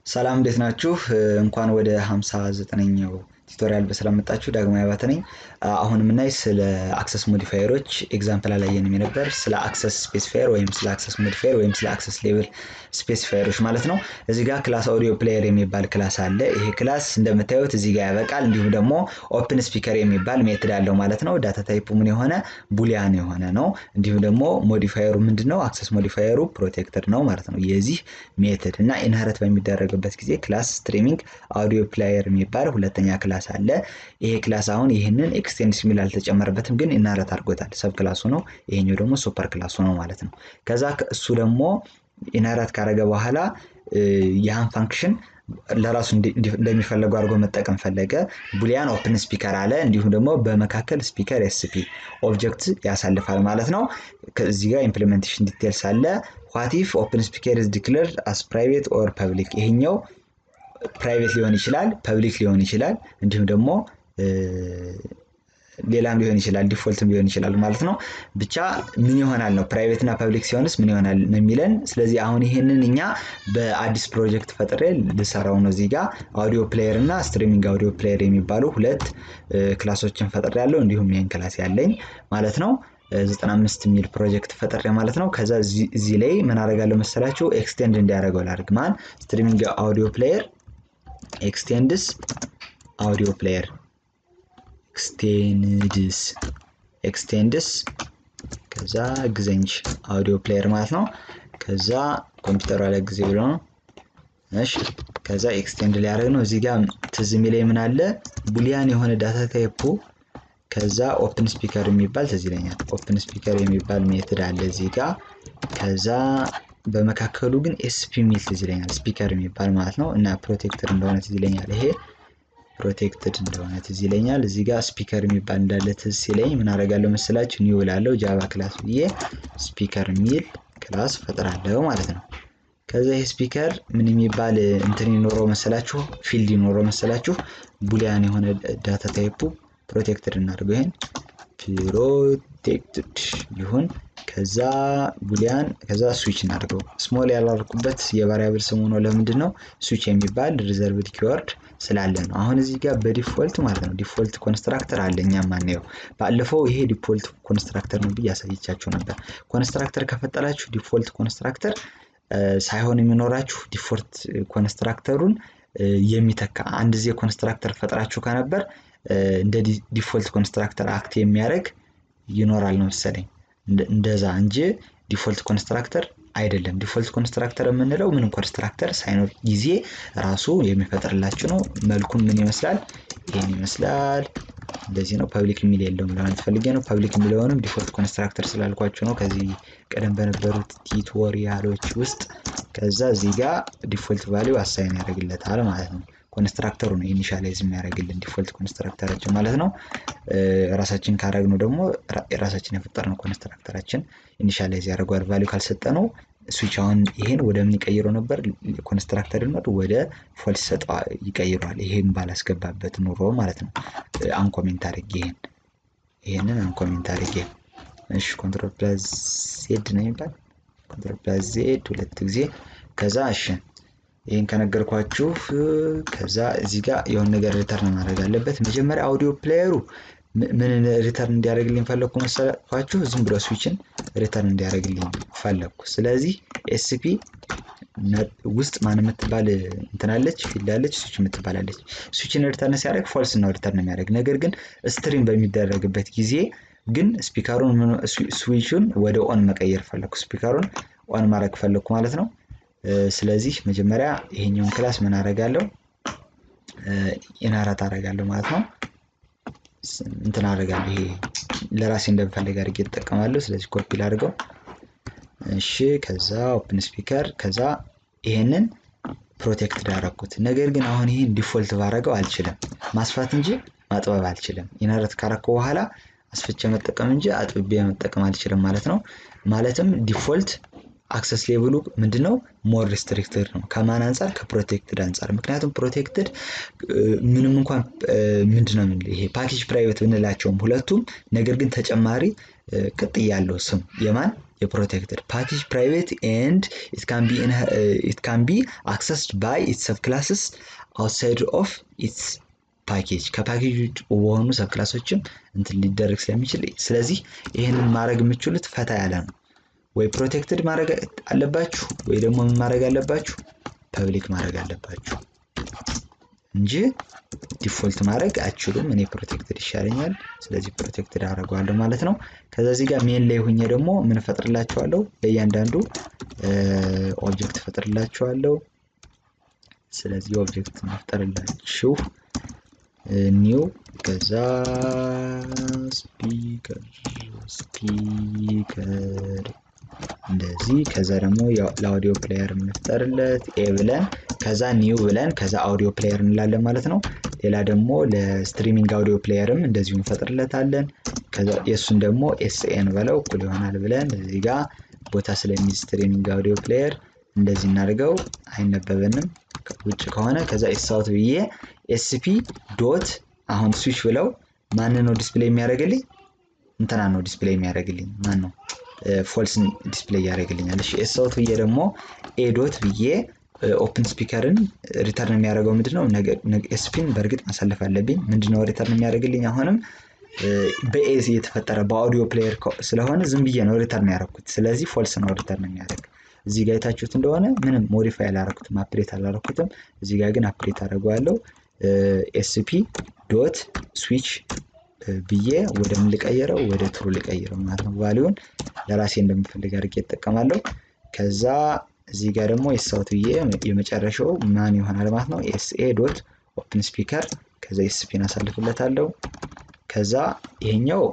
ሰላም እንዴት ናችሁ? እንኳን ወደ 59ኛው ቱቶሪያል በሰላም መጣችሁ። ዳግማዊ አባተ ነኝ። አሁን የምናይ ስለ አክሰስ ሞዲፋየሮች ኤግዛምፕል አላየንም ነበር። ስለ አክሰስ ስፔሲፋየር ወይም ስለ አክሰስ ሞዲፋየር ወይም ስለ አክሰስ ሌቭል ስፔሲፋየሮች ማለት ነው። እዚህ ጋር ክላስ አውዲዮ ፕሌየር የሚባል ክላስ አለ። ይሄ ክላስ እንደምታዩት እዚህ ጋር ያበቃል። እንዲሁም ደግሞ ኦፕን ስፒከር የሚባል ሜትድ አለው ማለት ነው። ዳታ ታይፑ ምን የሆነ ቡሊያን የሆነ ነው። እንዲሁም ደግሞ ሞዲፋየሩ ምንድነው? አክሰስ ሞዲፋየሩ ፕሮቴክተድ ነው ማለት ነው። የዚህ ሜትድ እና ኢንሄሪት በሚደረግበት ጊዜ ክላስ ስትሪሚንግ አውዲዮ ፕሌየር የሚባል ሁለተኛ ክላስ አለ። ይሄ ክላስ አሁን ይሄንን ኤክስቴንድስ ሚል አልተጨመረበትም፣ ግን ኢንሄሪት አድርጎታል። ሰብ ክላሱ ነው። ይሄኛው ደግሞ ሱፐር ክላሱ ነው ማለት ነው። ከዛ እሱ ደግሞ ኢንሄሪት ካረገ በኋላ ያን ፋንክሽን ለራሱ እንደሚፈልገው አድርጎ መጠቀም ፈለገ። ቡሊያን ኦፕን ስፒከር አለ። እንዲሁም ደግሞ በመካከል ስፒከር ኤስፒ ኦብጀክት ያሳልፋል ማለት ነው። ከዚህ ጋር ኢምፕሊሜንቴሽን ዲቴልስ አለ። what if open speaker is declared as private or public? ይሄኛው ፕራይቬት ሊሆን ይችላል፣ ፐብሊክ ሊሆን ይችላል፣ እንዲሁም ደግሞ ሌላም ሊሆን ይችላል፣ ዲፎልትም ሊሆን ይችላል ማለት ነው። ብቻ ምን ይሆናል ነው ፕራይቬት እና ፐብሊክ ሲሆንስ ምን ይሆናል ነው የሚለን። ስለዚህ አሁን ይሄንን እኛ በአዲስ ፕሮጀክት ፈጥሬ ልሰራው ነው። እዚህ ጋር አውዲዮ ፕሌየር እና ስትሪሚንግ አውዲዮ ፕሌየር የሚባሉ ሁለት ክላሶችን ፈጥሬያለሁ። እንዲሁም ይሄን ክላስ ያለኝ ማለት ነው 95 ሚል ፕሮጀክት ፈጥሬ ማለት ነው። ከዛ እዚህ ላይ ምን አደርጋለሁ መሰላችሁ? ኤክስቴንድ እንዲያደርገው ላድርግ። ማን ስትሪሚንግ አውዲዮ ፕሌየር ኤክስቴንድስ አውዲዮ ፕሌየር ኤክስቴንድስ ከዛ ግዘንጅ አውዲዮ ፕሌየር ማለት ነው። ከዛ ኮምፒውተሩ አለ ጊዜ ብሎ ነው። እሺ ከዛ ኤክስቴንድ ሊያደርግ ነው። እዚህ ጋር ትዝ የሚለኝ ምን አለ ቡሊያን የሆነ ዳታ ታይፑ ከዛ ኦፕን ስፒከር የሚባል ትዝ ይለኛል። ኦፕን ስፒከር የሚባል ሜትድ አለ እዚህ ጋር። ከዛ በመካከሉ ግን ኤስፒ ሚል ትዝ ይለኛል፣ ስፒከር የሚባል ማለት ነው። እና ፕሮቴክተድ እንደሆነ ትዝ ይለኛል። ይሄ ፕሮቴክተድ እንደሆነ ትዝ ይለኛል። እዚህ ጋር ስፒከር የሚባል እንዳለ ትዝ ሲለኝ ምን አደርጋለሁ መሰላችሁ? ኒው እላለሁ ጃቫ ክላስ ብዬ ስፒከር ሚል ክላስ ፈጥራለሁ ማለት ነው። ከዛ ይሄ ስፒከር ምን የሚባል እንትን ይኖረው መሰላችሁ? ፊልድ ይኖረው መሰላችሁ? ቡሊያን የሆነ ዳታ ታይፑ ፕሮቴክተድ እናድርገው። ይሄን ፕሮቴክተድ ይሁን። ከዛ ቡሊያን ከዛ ስዊች እናድርገው። ስሞል ያላልኩበት የቫሪያብል ስሙ ነው። ለምንድን ነው? ስዊች የሚባል ሪዘርቭድ ኪወርድ ስላለ ነው። አሁን እዚህ ጋር በዲፎልት ማለት ነው ዲፎልት ኮንስትራክተር አለ። እኛም ማንየው ባለፈው ይሄ ዲፎልት ኮንስትራክተር ነው ብዬ አሳይቻችሁ ነበር። ኮንስትራክተር ከፈጠራችሁ ዲፎልት ኮንስትራክተር ሳይሆን የሚኖራችሁ ዲፎልት ኮንስትራክተሩን የሚተካ አንድ ጊዜ ኮንስትራክተር ፈጥራችሁ ከነበር እንደ ዲፎልት ኮንስትራክተር አክት የሚያደርግ ይኖራል ነው መሰለኝ። እንደዛ እንጂ ዲፎልት ኮንስትራክተር አይደለም። ዲፎልት ኮንስትራክተር የምንለው ምንም ኮንስትራክተር ሳይኖር ጊዜ ራሱ የሚፈጥርላችሁ ነው። መልኩን ምን ይመስላል? ይሄን ይመስላል። እንደዚህ ነው። ፐብሊክ ሚል የለውም ለማለት ፈልጌ ነው። ፐብሊክ ሚለውንም ዲፎልት ኮንስትራክተር ስላልኳችሁ ነው ከዚህ ቀደም በነበሩት ቲዩቶሪያሎች ውስጥ። ከዛ እዚህ ጋር ዲፎልት ቫልዩ አሳይን ያደርግለታል ማለት ነው። ኮንስትራክተሩ ነው ኢኒሻላይዝ የሚያደርግልን ዲፎልት ኮንስትራክተራችን ማለት ነው። ራሳችን ካረግነው ደግሞ ራሳችን የፈጠርነው ኮንስትራክተራችን ኢኒሻላይዝ ያደርጋል። ቫልዩ ካልሰጠነው ስዊች አሁን ይሄን ወደ ምን ይቀይረው ነበር? ኮንስትራክተርነት ወደ ፎልስ ይቀይረዋል። ይሄን ባላስገባበት ኑሮ ማለት ነው። አንኮሜንት አድርጌ ይሄንን አንኮሜንት አድርጌ እሺ ኮንትሮል ፕላስ ዜድ ነው የሚባል ኮንትሮል ፕላስ ዜድ ሁለት ጊዜ ከዛ እሺ ይሄን ከነገርኳችሁ ከዛ እዚህ ጋር የሆነ ነገር ሪተርን ማድረግ አለበት። መጀመሪያ አውዲዮ ፕሌየሩ ምን ሪተርን እንዲያደርግልኝ ፈለኩ መሰላችሁ? ዝም ብሎ ስዊችን ሪተርን እንዲያደርግልኝ ፈለኩ። ስለዚህ ኤስፒ ውስጥ ማን የምትባል እንትናለች ፊልድ አለች፣ ስዊች የምትባላለች። ስዊችን ሪተርን ሲያደርግ ፎልስ ነው ሪተርን የሚያደርግ። ነገር ግን ስትሪም በሚደረግበት ጊዜ ግን ስፒከሩን ስዊቹን ወደ ኦን መቀየር ፈለኩ። ስፒከሩን ኦን ማድረግ ፈለኩ ማለት ነው። ስለዚህ መጀመሪያ ይሄኛውን ክላስ ምን አደርጋለሁ? ኢንሄሪት አደርጋለሁ ማለት ነው። እንትን አደርጋለሁ ይሄ ለራሴ እንደምፈልግ አድርጌ እጠቀማለሁ። ስለዚህ ኮፒ ላድርገው። እሺ ከዛ ኦፕን ስፒከር ከዛ ይሄንን ፕሮቴክት አደረኩት። ነገር ግን አሁን ይሄን ዲፎልት ባደረገው አልችልም፣ ማስፋት እንጂ ማጥበብ አልችልም። ኢንሄሪት ካረኩ በኋላ አስፍቼ መጠቀም እንጂ አጥብቤ መጠቀም አልችልም ማለት ነው። ማለትም ዲፎልት አክሰስ ሌቭሉ ምንድነው? ሞር ሪስትሪክትድ ነው። ከማን አንፃር? ከፕሮቴክትድ አንፃር። ምክንያቱም ፕሮቴክትድ ምንም እንኳን ምንድነው ይሄ ፓኬጅ ፕራይቬት ብንላቸውም ሁለቱም፣ ነገር ግን ተጨማሪ ቅጥያ ያለው ስም የማን የፕሮቴክትድ ፓኬጅ ፕራይቬት ኤንድ it can be accessed by its subclasses outside of its ፓኬጅ ከፓኬጅ ውጭ በሆኑ ሰብክላሶችም እንትን ሊደረግ ስለሚችል ስለዚህ ይሄንን ማድረግ የምትችሉት ፈታ ያለ ነው ወይ ፕሮቴክትድ ማድረግ አለባችሁ ወይ ደግሞ ምን ማድረግ አለባችሁ ፐብሊክ ማድረግ አለባችሁ እንጂ ዲፎልት ማድረግ አትችሉም እኔ ፕሮቴክትድ ይሻለኛል ስለዚህ ፕሮቴክትድ አደርጋለሁ ማለት ነው ከዛ እዚህ ጋር ሜን ላይ ሆኜ ደግሞ ምን ፈጥርላችኋለሁ ለእያንዳንዱ ኦብጀክት ፈጥርላችኋለሁ ስለዚህ ኦብጀክት መፍጠርላችሁ ኒው ከዛ ስፒከር እንደዚህ ከዛ ደግሞ ለአውዲዮ ፕሌየር እንፍጠርለት ኤ ብለን ከዛ ኒው ብለን ከዛ አውዲዮ ፕሌየር እንላለን ማለት ነው ሌላ ደግሞ ለስትሪሚንግ አውዲዮ ፕሌየርም እንደዚሁ እንፈጥርለታለን ከዛ የሱን ደግሞ ኤስኤን በለው እኩል ይሆናል ብለን እዚህ ጋር ቦታ ስለሚይዝ ስትሪሚንግ አውዲዮ ፕሌየር እንደዚህ እናድርገው አይነበበንም ውጭ ከሆነ ከዛ ኤስአውት ብዬ ኤስፒ ዶት አሁን ስዊች ብለው ማን ነው ዲስፕሌይ የሚያደርግልኝ እንትና ነው ዲስፕሌይ የሚያደርግልኝ ማን ነው ፎልስ ዲስፕሌይ ያደርግልኛል እሺ ኤስአውት ብዬ ደግሞ ኤ ዶት ብዬ ኦፕን ስፒከርን ሪተርን የሚያደርገው ምንድነው ኤስፒን በርግጥ ማሳለፍ አለብኝ ምንድነው ሪተርን የሚያደርግልኝ አሁንም በኤዚ የተፈጠረ በአውዲዮ ፕሌየር ስለሆነ ዝም ብዬ ነው ሪተርን ያደረኩት ስለዚህ ፎልስ ነው ሪተርን የሚያደርግ እዚህ ጋር የታችሁት እንደሆነ ምንም ሞዲፋይ አላደረኩትም አፕዴት አላደረኩትም እዚህ ጋር ግን አፕዴት አደርገዋለሁ ኤስፒ ዶት ስዊች ብዬ ወደ ምን ልቀይረው ወደ ትሩ ልቀይረው ማለት ነው ቫልዩን ለራሴ እንደምፈልግ አድርጌ እጠቀማለሁ ከዛ እዚህ ጋር ደግሞ ኤስአውት ብዬ የመጨረሻው ማን ይሆናል ማለት ነው ኤስኤ ዶት ኦፕን ስፒከር ከዛ ኤስፒን አሳልፍለታለሁ ከዛ ይሄኛው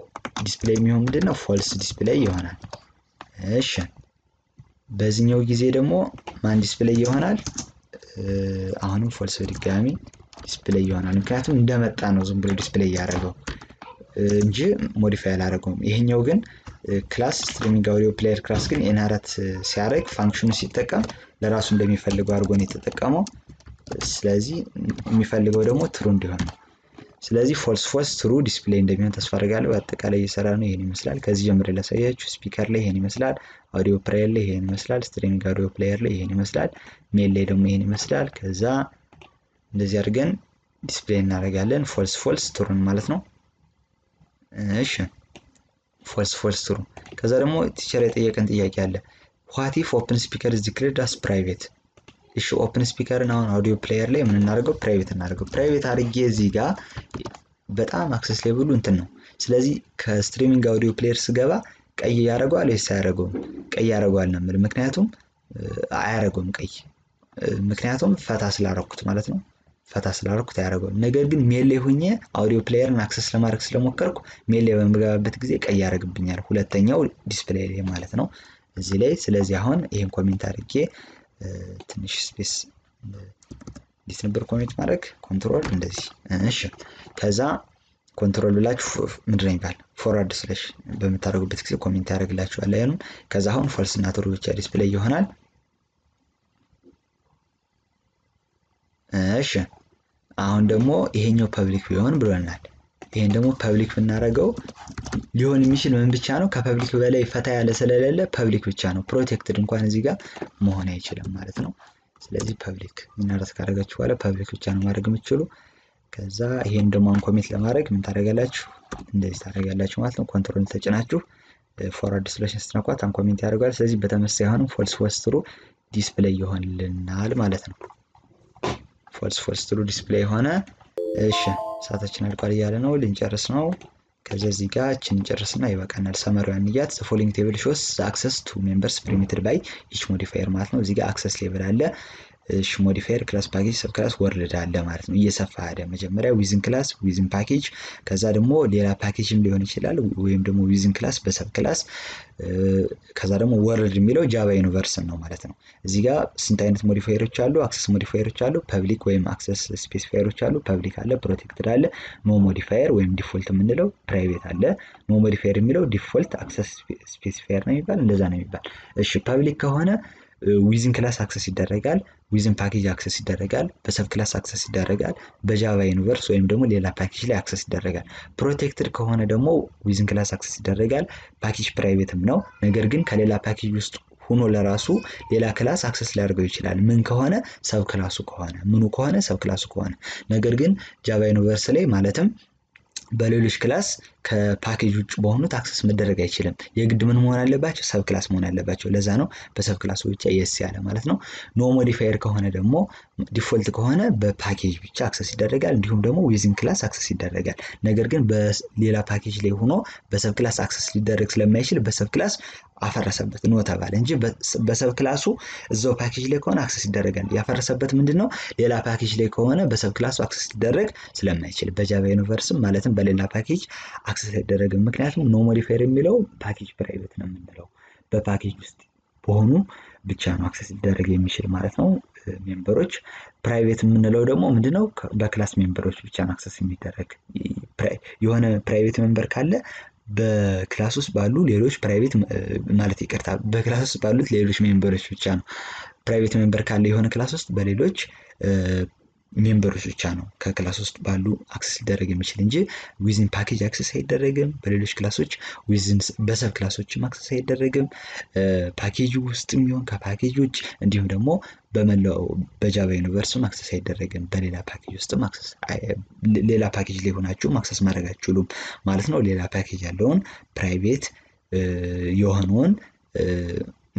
ዲስፕሌይ የሚሆን ምንድነው ፎልስ ዲስፕሌይ ይሆናል እሺ በዚህኛው ጊዜ ደግሞ ማን ዲስፕሌይ ይሆናል አሁንም ፎልስ በድጋሚ ዲስፕሌይ ይሆናል ምክንያቱም እንደመጣ ነው ዝም ብሎ ዲስፕሌይ ያደረገው እንጂ ሞዲፋይ አላደረገውም ይሄኛው ግን ክላስ ስትሪሚንግ አውዲዮ ፕሌየር ክላስ ግን ኢንሄሪት ሲያደርግ ፋንክሽኑ ሲጠቀም ለራሱ እንደሚፈልገው አድርጎ ነው የተጠቀመው ስለዚህ የሚፈልገው ደግሞ ትሩ እንዲሆን ስለዚህ ፎልስ ትሩ ዲስፕሌይ እንደሚሆን ተስፋ አደርጋለሁ በአጠቃላይ እየሰራ ነው ይሄን ይመስላል ከዚህ ጀምሬ ላሳያችሁ ስፒከር ላይ ይሄን ይመስላል አውዲዮ ፕሌየር ላይ ይሄን ይመስላል ስትሪሚንግ አውዲዮ ፕሌየር ላይ ይሄን ይመስላል ሜል ላይ ደግሞ ይሄን ይመስላል ከዛ እንደዚህ አድርገን ዲስፕሌይ እናደርጋለን ፎልስ ትሩን ማለት ነው እሺ ፎልስ ትሩ ከዛ ደግሞ ቲቸር የጠየቀን ጥያቄ አለ what if open speaker is declared as private እሺ ኦፕን ስፒከርን አሁን አውዲዮ ፕሌየር ላይ ምን እናደርገው ፕራይቬት እናደርገው ፕራይቬት አድርጌ እዚህ ጋር በጣም አክሰስ ሌቭሉ እንትን ነው ስለዚህ ከስትሪሚንግ አውዲዮ ፕሌየር ስገባ ቀይ ያደርገዋል ወይስ አያደርገውም ቀይ ያደርገዋል ነው ማለት ምክንያቱም አያደርገውም ቀይ ምክንያቱም ፈታ ስላደረኩት ማለት ነው ፈታ ስላደረኩት አያደርገውም ነገር ግን ሜል ላይ ሆኜ አውዲዮ ፕሌየርን አክሰስ ለማድረግ ስለሞከርኩ ሜል ላይ በመገባበት ጊዜ ቀይ ያደርግብኛል ሁለተኛው ዲስፕሌይ ላይ ማለት ነው እዚህ ላይ ስለዚህ አሁን ይሄን ኮሜንት አድርጌ ትንሽ ስፔስ እንዴት ነበር ኮሜንት ማድረግ ኮንትሮል እንደዚህ እሺ ከዛ ኮንትሮል ብላችሁ ምንድን ነው ይባል ፎርዋርድ ስላሽ በመታረጉበት ጊዜ ኮሜንት ያደርግላችኋል አይኑ ከዛ አሁን ፎልስ እና ትሩ ብቻ ዲስፕሌይ ይሆናል እሺ አሁን ደግሞ ይሄኛው ፐብሊክ ቢሆን ብለናል ይሄን ደግሞ ፐብሊክ ብናረጋው ሊሆን የሚችል ምን ብቻ ነው ከፐብሊክ በላይ ፈታ ያለ ስለሌለ ፐብሊክ ብቻ ነው ፕሮቴክትድ እንኳን እዚህ ጋር መሆን አይችልም ማለት ነው ስለዚህ ፐብሊክ እናረስ ካረጋችሁ በኋላ ፐብሊክ ብቻ ነው ማድረግ የምትችሉ ከዛ ይሄን ደግሞ ኮሜንት ለማድረግ ምን ታደርጋላችሁ እንደዚህ ታደርጋላችሁ ማለት ነው ኮንትሮል ተጭናችሁ ፎርዋርድ ስላሽ ስትነኳት ኮሜንት ያደርጋል ስለዚህ በተመሳሳይ አሁን ፎልስ ትሩ ዲስፕሌይ ይሆንልናል ማለት ነው ፎልስ ትሩ ዲስፕሌይ ሆነ እሺ ሰዓታችን አልቋል እያለ ነው ልንጨርስ ነው ከዛ እዚህ ጋር እንጨርስና ይበቃናል ሰመሪዋን ንያት the following table shows the access to members permitted by each modifier ማለት ነው እዚህ ጋር access level አለ እሺ ሞዲፋየር ክላስ ፓኬጅ ሰብ ክላስ ወርድ አለ ማለት ነው እየሰፋ አይደ መጀመሪያ ዊዝን ክላስ ዊዝን ፓኬጅ ከዛ ደግሞ ሌላ ፓኬጅም ሊሆን ይችላል ወይም ደግሞ ዊዝን ክላስ በሰብ ክላስ ከዛ ደግሞ ወርድ የሚለው ጃቫ ዩኒቨርስ ነው ማለት ነው እዚህ ጋር ስንት አይነት ሞዲፋየሮች አሉ አክሰስ ሞዲፋየሮች አሉ ፐብሊክ ወይም አክሰስ ስፔሲፋየሮች አሉ ፐብሊክ አለ ፕሮቴክትድ አለ ኖ ሞዲፋየር ወይም ዲፎልት የምንለው ፕራይቬት አለ ኖ ሞዲፋየር የሚለው ዲፎልት አክሰስ ስፔሲፋየር ነው የሚባል እንደዛ ነው የሚባል እሺ ፐብሊክ ከሆነ ዊዝን ክላስ አክሰስ ይደረጋል፣ ዊዝን ፓኬጅ አክሰስ ይደረጋል፣ በሰብ ክላስ አክሰስ ይደረጋል፣ በጃቫ ዩኒቨርስ ወይም ደግሞ ሌላ ፓኬጅ ላይ አክሰስ ይደረጋል። ፕሮቴክትድ ከሆነ ደግሞ ዊዝን ክላስ አክሰስ ይደረጋል፣ ፓኬጅ ፕራይቬትም ነው። ነገር ግን ከሌላ ፓኬጅ ውስጥ ሆኖ ለራሱ ሌላ ክላስ አክሰስ ሊያደርገው ይችላል። ምን ከሆነ ሰብ ክላሱ ከሆነ ምኑ ከሆነ ሰብ ክላሱ ከሆነ። ነገር ግን ጃቫ ዩኒቨርስ ላይ ማለትም በሌሎች ክላስ ከፓኬጅ ውጭ በሆኑት አክሰስ መደረግ አይችልም። የግድ ምን መሆን አለባቸው? ሰብ ክላስ መሆን አለባቸው። ለዛ ነው በሰብ ክላሱ ብቻ የስ ያለ ማለት ነው። ኖ ሞዲፋየር ከሆነ ደግሞ ዲፎልት ከሆነ በፓኬጅ ብቻ አክሰስ ይደረጋል፣ እንዲሁም ደግሞ ዊዝን ክላስ አክሰስ ይደረጋል። ነገር ግን በሌላ ፓኬጅ ላይ ሆኖ በሰብ ክላስ አክሰስ ሊደረግ ስለማይችል በሰብ ክላስ አፈረሰበት ኖ ተባለ እንጂ በሰብ ክላሱ እዛው ፓኬጅ ላይ ከሆነ አክሰስ ይደረጋል። ያፈረሰበት ምንድነው? ሌላ ፓኬጅ ላይ ከሆነ በሰብ ክላሱ አክሰስ ሊደረግ ስለማይችል በጃቫ ዩኒቨርስም ማለትም በሌላ ፓኬጅ አክሰስ አይደረግም። ምክንያቱም ኖ ሞዲፋየር የሚለው ፓኬጅ ፕራይቬት ነው የምንለው በፓኬጅ ውስጥ በሆኑ ብቻ ነው አክሰስ ሊደረግ የሚችል ማለት ነው። ሜምበሮች ፕራይቬት የምንለው ደግሞ ምንድነው? በክላስ ሜምበሮች ብቻ ነው አክሰስ የሚደረግ። የሆነ ፕራይቬት ሜምበር ካለ በክላስ ውስጥ ባሉ ሌሎች ፕራይቬት ማለት ይቅርታ በክላስ ውስጥ ባሉት ሌሎች ሜምበሮች ብቻ ነው። ፕራይቬት ሜምበር ካለ የሆነ ክላስ ውስጥ በሌሎች ሜምበሮች ብቻ ነው ከክላስ ውስጥ ባሉ አክሰስ ሊደረግ የሚችል እንጂ ዊዝን ፓኬጅ አክሰስ አይደረግም። በሌሎች ክላሶች ዊዝን በሰብ ክላሶችም አክሰስ አይደረግም። ፓኬጅ ውስጥም ይሁን ከፓኬጅ ውጭ እንዲሁም ደግሞ በመላው በጃቫ ዩኒቨርስም አክሰስ አይደረግም። በሌላ ፓኬጅ ውስጥም አክሰስ ሌላ ፓኬጅ ላይ ሆናችሁም አክሰስ ማድረግ አትችሉም ማለት ነው። ሌላ ፓኬጅ ያለውን ፕራይቬት የሆነውን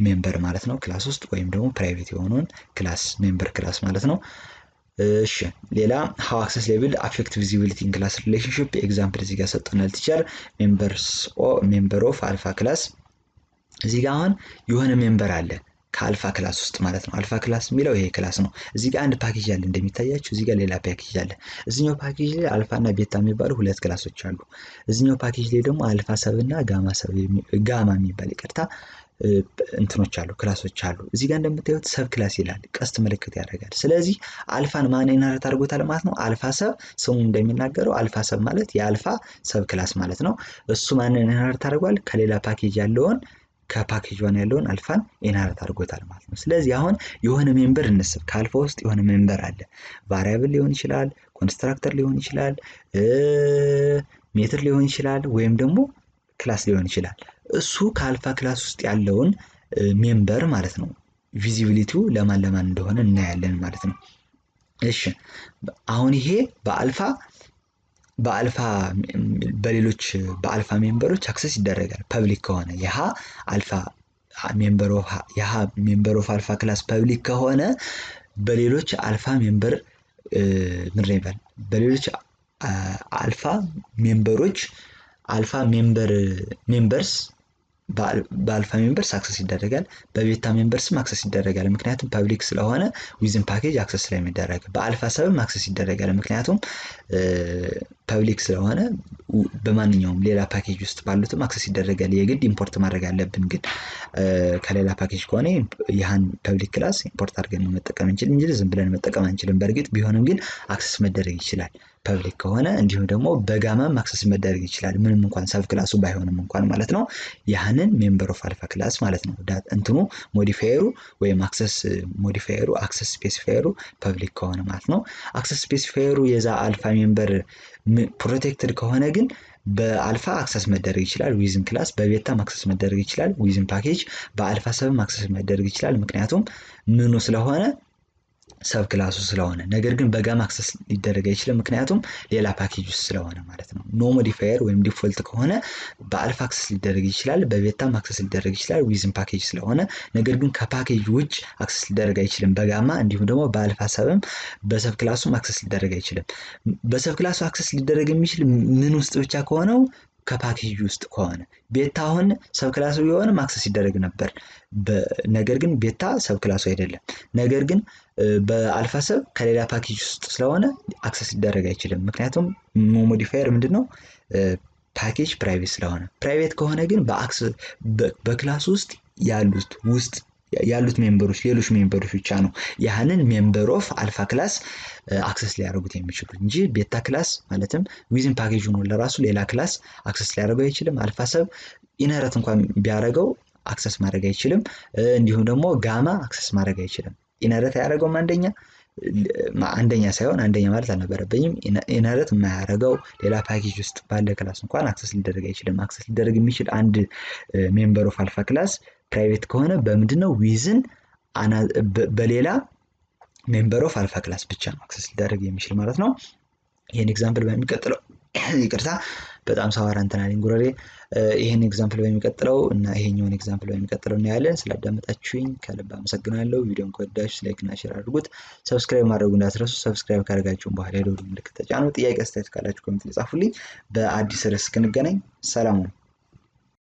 ሜምበር ማለት ነው ክላስ ውስጥ ወይም ደግሞ ፕራይቬት የሆነውን ክላስ ሜምበር ክላስ ማለት ነው። እሺ ሌላ how access level affect visibility in class relationship ኤግዛምፕል እዚህ ጋር ሰጥተናል ቲቸር ሜምበር ኦፍ አልፋ ክላስ። እዚህ ጋር አሁን የሆነ ሜምበር አለ ከአልፋ ክላስ ውስጥ ማለት ነው። አልፋ ክላስ የሚለው ይሄ ክላስ ነው። እዚህ ጋር አንድ ፓኬጅ አለ እንደሚታያችሁ፣ እዚህ ጋር ሌላ ፓኬጅ አለ። እዚህኛው ፓኬጅ ላይ አልፋ እና ቤታ የሚባሉ ሁለት ክላሶች አሉ። እዚህኛው ፓኬጅ ላይ ደግሞ አልፋ ሰብ እና ጋማ የሚባል ይቅርታ እንትኖች አሉ ክላሶች አሉ። እዚህ ጋር እንደምታዩት ሰብ ክላስ ይላል፣ ቀስት ምልክት ያደርጋል። ስለዚህ አልፋን ማን ኢንሄሪት አድርጎታል ማለት ነው? አልፋ ሰብ። ስሙ እንደሚናገረው አልፋ ሰብ ማለት የአልፋ ሰብ ክላስ ማለት ነው። እሱ ማን ኢንሄሪት አድርጓል? ከሌላ ፓኬጅ ያለውን ከፓኬጅ ዋን ያለውን አልፋን ኢንሄሪት አድርጎታል ማለት ነው። ስለዚህ አሁን የሆነ ሜምበር እንስብ። ከአልፋ ውስጥ የሆነ ሜምበር አለ። ቫሪያብል ሊሆን ይችላል፣ ኮንስትራክተር ሊሆን ይችላል፣ ሜትር ሊሆን ይችላል፣ ወይም ደግሞ ክላስ ሊሆን ይችላል። እሱ ከአልፋ ክላስ ውስጥ ያለውን ሜምበር ማለት ነው ቪዚቢሊቲው ለማን እንደሆነ እናያለን ማለት ነው። እሺ አሁን ይሄ በሌሎች በአልፋ ሜምበሮች አክሰስ ይደረጋል ፐብሊክ ከሆነ ይሃ ሜምበር ኦፍ አልፋ ክላስ ፐብሊክ ከሆነ በሌሎች አልፋ ሜምበር በሌሎች አልፋ ሜምበሮች አልፋ ሜምበርስ በአልፋ ሜምበርስ አክሰስ ይደረጋል፣ በቤታ ሜምበርስም አክሰስ ይደረጋል። ምክንያቱም ፐብሊክ ስለሆነ ዊዝን ፓኬጅ አክሰስ ስለሚደረግ። በአልፋ ሰብም አክሰስ ይደረጋል፣ ምክንያቱም ፐብሊክ ስለሆነ በማንኛውም ሌላ ፓኬጅ ውስጥ ባሉትም አክሰስ ይደረጋል። የግድ ኢምፖርት ማድረግ አለብን፣ ግን ከሌላ ፓኬጅ ከሆነ ይህን ፐብሊክ ክላስ ኢምፖርት አድርገን ነው መጠቀም እንችል እንጂ ዝም ብለን መጠቀም አንችልም። በእርግጥ ቢሆንም ግን አክሰስ መደረግ ይችላል ፐብሊክ ከሆነ። እንዲሁም ደግሞ በጋማም አክሰስ መደረግ ይችላል፣ ምንም እንኳን ሰብ ክላሱ ባይሆንም እንኳን ማለት ነው። ያንን ሜምበር ኦፍ አልፋ ክላስ ማለት ነው። እንትኑ ሞዲፋየሩ ወይም አክሰስ ሞዲፋየሩ አክሰስ ስፔሲፋየሩ ፐብሊክ ከሆነ ማለት ነው። አክሰስ ስፔሲፋየሩ የዛ አልፋ ሜምበር ፕሮቴክትድ ከሆነ ግን በአልፋ አክሰስ መደረግ ይችላል ዊዝን ክላስ፣ በቤታም አክሰስ መደረግ ይችላል ዊዝን ፓኬጅ፣ በአልፋ ሰብም አክሰስ መደረግ ይችላል ምክንያቱም ምኑ ስለሆነ ሰብ ክላሱ ስለሆነ። ነገር ግን በጋማ አክሰስ ሊደረግ አይችልም ምክንያቱም ሌላ ፓኬጅ ውስጥ ስለሆነ ማለት ነው። ኖ ሞዲፋየር ወይም ዲፎልት ከሆነ በአልፋ አክሰስ ሊደረግ ይችላል፣ በቤታም አክሰስ ሊደረግ ይችላል ዊዝን ፓኬጅ ስለሆነ። ነገር ግን ከፓኬጅ ውጭ አክሰስ ሊደረግ አይችልም በጋማ፣ እንዲሁም ደግሞ በአልፋ ሰብም በሰብ ክላሱም አክሰስ ሊደረግ አይችልም። በሰብ ክላሱ አክሰስ ሊደረግ የሚችል ምን ውስጥ ብቻ ከሆነው ከፓኬጅ ውስጥ ከሆነ። ቤታ አሁን ሰብ ክላሱ ቢሆንም አክሰስ ይደረግ ነበር፣ ነገር ግን ቤታ ሰብ ክላሱ አይደለም። ነገር ግን በአልፋ ሰብ ከሌላ ፓኬጅ ውስጥ ስለሆነ አክሰስ ሊደረግ አይችልም ምክንያቱም ሞዲፋየር ምንድነው ፓኬጅ ፕራይቬት ስለሆነ። ፕራይቬት ከሆነ ግን በክላስ ውስጥ ያሉት ሜምበሮች ሌሎች ሜምበሮች ብቻ ነው ያንን ሜምበር ኦፍ አልፋ ክላስ አክሰስ ሊያደርጉት የሚችሉት እንጂ ቤታ ክላስ ማለትም ዊዝን ፓኬጅ ነው ለራሱ ሌላ ክላስ አክሰስ ሊያደርገው አይችልም። አልፋ ሰብ ኢንሄሪት እንኳን ቢያደርገው አክሰስ ማድረግ አይችልም። እንዲሁም ደግሞ ጋማ አክሰስ ማድረግ አይችልም። ኢነረት ያደረገውም አንደኛ ሳይሆን አንደኛ ማለት አልነበረብኝም። ኢነረት የማያደርገው ሌላ ፓኬጅ ውስጥ ባለ ክላስ እንኳን አክሰስ ሊደረግ አይችልም። አክሰስ ሊደረግ የሚችል አንድ ሜምበር ኦፍ አልፋ ክላስ ፕራይቬት ከሆነ በምንድነው ዊዝን በሌላ ሜምበር ኦፍ አልፋ ክላስ ብቻ ነው አክሰስ ሊደረግ የሚችል ማለት ነው። ይሄን ኤግዛምፕል በሚቀጥለው ይቅርታ በጣም ሳወራ እንትን አለኝ ጉረሬ። ይሄን ኤግዛምፕል በሚቀጥለው እና ይሄኛውን ኤግዛምፕል በሚቀጥለው እናያለን። ስላዳመጣችሁኝ ከልብ አመሰግናለሁ። ቪዲዮን ከወዳችሁ ላይክ እና ሼር አድርጉት። ሰብስክራይብ ማድረጉ እንዳትረሱ። ሰብስክራይብ ካደረጋችሁም በኋላ የደወል ምልክት ተጫኑ። ጥያቄ አስተያየት ካላችሁ ኮሜንት ላይ ጻፉልኝ። በአዲስ ርዕስ እስክንገናኝ ሰላም ሁኑ።